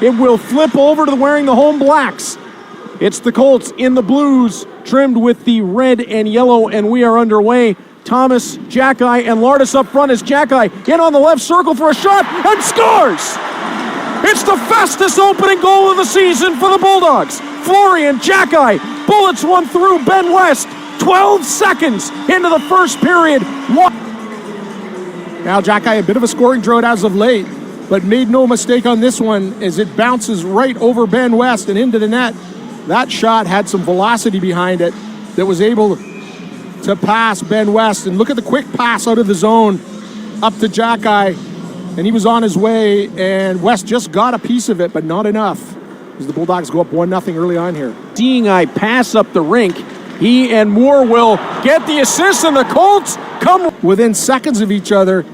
It will flip over to wearing the home blacks. It's the Colts in the blues, trimmed with the red and yellow, and we are underway. Thomas, Xhekaj, and Lardis up front as Xhekaj in on the left circle for a shot and scores! It's the fastest opening goal of the season for the Bulldogs. Florian Xhekaj bullets one through Ben West. 12 seconds into the first period. Now Xhekaj, a bit of a scoring drought as of late, but made no mistake on this one as it bounces right over Ben West and into the net. That shot had some velocity behind it that was able to pass Ben West. And look at the quick pass out of the zone up to Xhekaj. And he was on his way, and West just got a piece of it, but not enough, as the Bulldogs go up 1-0 early on here. Seeing I pass up the rink, he and Moore will get the assist, and the Colts come within seconds of each other.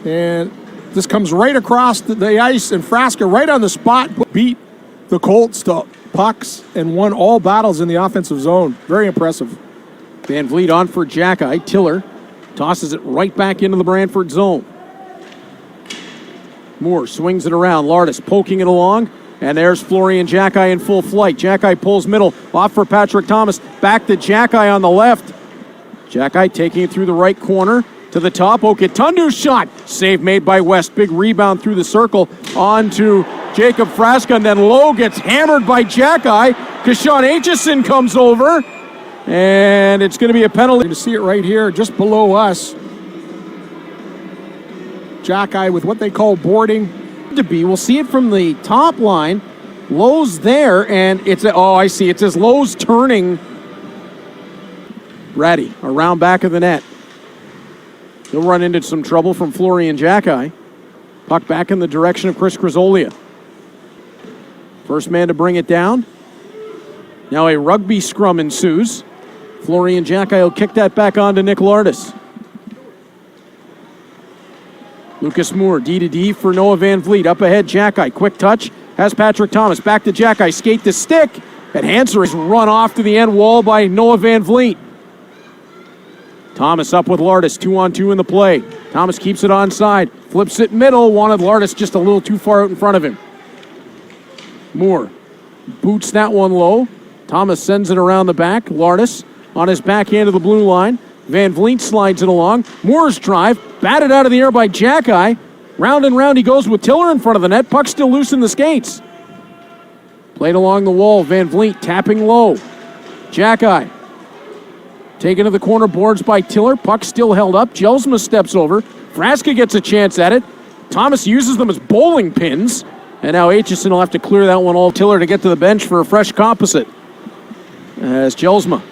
And this comes right across the ice, and Frasca right on the spot beat the Colts to pucks and won all battles in the offensive zone. Very impressive. Van Vliet on for Xhekaj. Tiller tosses it right back into the Brantford zone. Moore swings it around. Lardis poking it along. And there's Florian Xhekaj in full flight. Xhekaj pulls middle. Off for Patrick Thomas. Back to Xhekaj on the left. Xhekaj taking it through the right corner to the top. Oketundu's shot. Save made by West. Big rebound through the circle. On to Jacob Frasca. And then Lowe gets hammered by Xhekaj. Kashawn Aitchison comes over. And it's going to be a penalty. To see it right here, just below us. Xhekaj with what they call boarding. To be, we'll see it from the top line. Lowe's there, and it's I see. It says Lowe's turning. Ratty around back of the net. He'll run into some trouble from Florian Xhekaj. Puck back in the direction of Chris Krasolia. First man to bring it down. Now a rugby scrum ensues. Florian Xhekaj will kick that back on to Nick Lardis. Lucas Moore, D-to-D for Noah Van Vliet. Up ahead, Xhekaj. Quick touch. Has Patrick Thomas. Back to Xhekaj. Skate the stick. And Hanser is run off to the end wall by Noah Van Vliet. Thomas up with Lardis. 2-on-2 in the play. Thomas keeps it onside. Flips it middle. Wanted Lardis just a little too far out in front of him. Moore boots that one low. Thomas sends it around the back. Lardis on his backhand of the blue line. Van Vliet slides it along. Moore's drive, batted out of the air by Xhekaj. Round and round he goes with Tiller in front of the net. Puck still loose in the skates. Played along the wall. Van Vliet tapping low. Xhekaj taken to the corner boards by Tiller. Puck still held up. Jelsma steps over. Frasca gets a chance at it. Thomas uses them as bowling pins. And now Aitchison will have to clear that one all. Tiller to get to the bench for a fresh composite. As Jelsma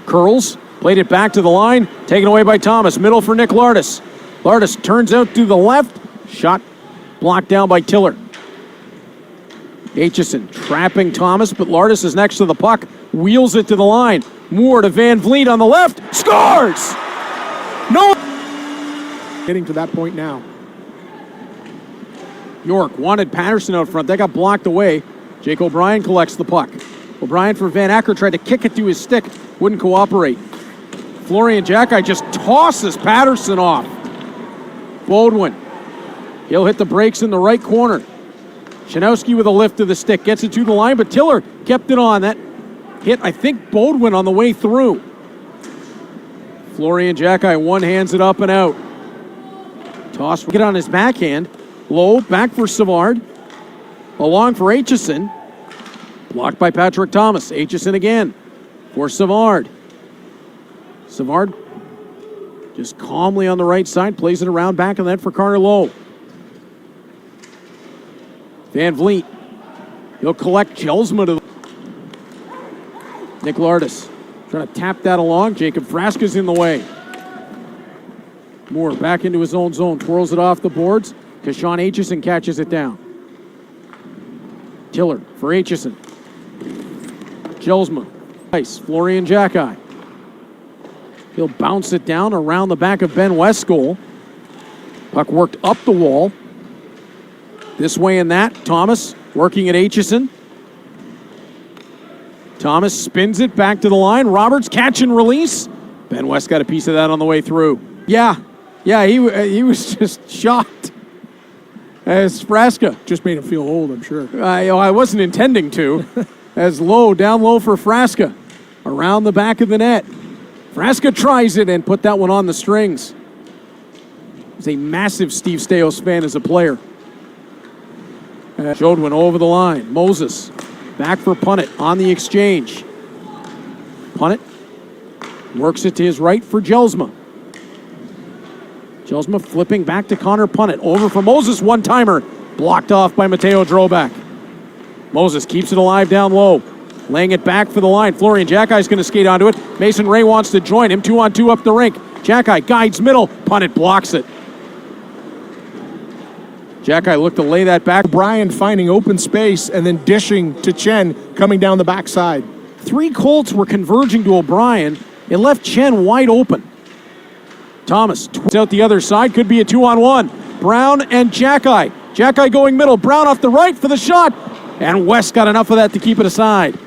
curls. Played it back to the line. Taken away by Thomas. Middle for Nick Lardis. Lardis turns out to the left. Shot blocked down by Tiller. Aitchison trapping Thomas, but Lardis is next to the puck. Wheels it to the line. Moore to Van Vliet on the left. Scores! No! Getting to that point now. York wanted Patterson out front. That got blocked away. Jake O'Brien collects the puck. O'Brien for Van Acker tried to kick it to his stick. Wouldn't cooperate. Florian Xhekaj just tosses Patterson off. Bodwin. He'll hit the brakes in the right corner. Shanowski with a lift to the stick. Gets it to the line, but Tiller kept it on. That hit, I think, Bodwin on the way through. Florian Xhekaj one-hands it up and out. Toss. Get on his backhand. Low, back for Savard. Along for Aitchison. Blocked by Patrick Thomas. Aitchison again for Savard. Savard just calmly on the right side, plays it around back of that for Carter Lowe. Van Vliet. He'll collect Jelsma to Nick Lardis. Trying to tap that along. Jacob Frasca's in the way. Moore back into his own zone. Twirls it off the boards. Kashawn Aitchison catches it down. Tiller for Aitchison. Jelsma. Nice. Florian Xhekaj. He'll bounce it down around the back of Ben West's goal. Puck worked up the wall. This way and that. Thomas working at Aitchison. Thomas spins it back to the line. Roberts catch and release. Ben West got a piece of that on the way through. Yeah, he was just shocked. as Frasca. Just made him feel old, I'm sure. I wasn't intending to. As down low for Frasca. Around the back of the net. Frasca tries it and put that one on the strings. He's a massive Steve Staios fan as a player. Jodwin over the line. Moses back for Punnett on the exchange. Punnett works it to his right for Jelsma. Jelsma flipping back to Connor Punnett. Over for Moses, one-timer. Blocked off by Mateo Drobak. Moses keeps it alive down low. Laying it back for the line. Florian Xhekaj is going to skate onto it. Mason Ray wants to join him. 2-on-2 up the rink. Xhekaj guides middle. Punnett blocks it. Xhekaj looked to lay that back. Brian finding open space and then dishing to Chen coming down the backside. 3 Colts were converging to O'Brien. It left Chen wide open. Thomas twists out the other side. Could be a 2-on-1. Brown and Xhekaj. Xhekaj going middle. Brown off the right for the shot. And West got enough of that to keep it aside.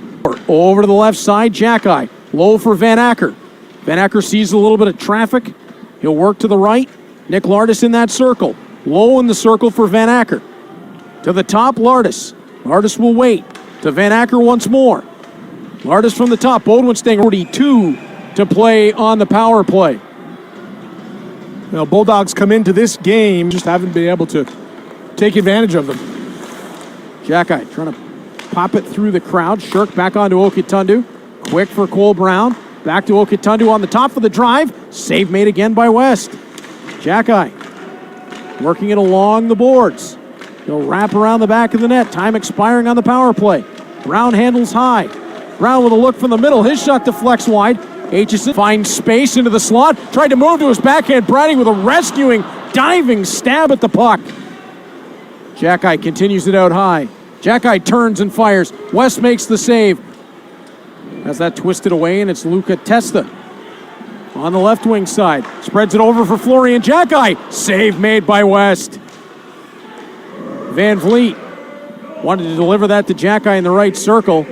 Over to the left side, Xhekaj. Low for Van Acker. Van Acker sees a little bit of traffic. He'll work to the right. Nick Lardis in that circle. Low in the circle for Van Acker. To the top, Lardis. Lardis will wait. To Van Acker once more. Lardis from the top. Bodwin staying 42 to play on the power play. Now, Bulldogs come into this game, just haven't been able to take advantage of them. Xhekaj trying to pop it through the crowd. Shirk back onto Okitundu. Quick for Cole Brown. Back to Okitundu on the top for the drive. Save made again by West. Xhekaj working it along the boards. He'll wrap around the back of the net. Time expiring on the power play. Brown handles high. Brown with a look from the middle. His shot deflects wide. Aitchison finds space into the slot. Tried to move to his backhand. Brady with a rescuing, diving stab at the puck. Xhekaj continues it out high. Xhekaj turns and fires. West makes the save. Has that twisted away, and it's Luca Testa on the left wing side. Spreads it over for Florian Xhekaj. Save made by West. Van Vliet wanted to deliver that to Xhekaj in the right circle.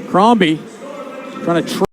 Crombie trying to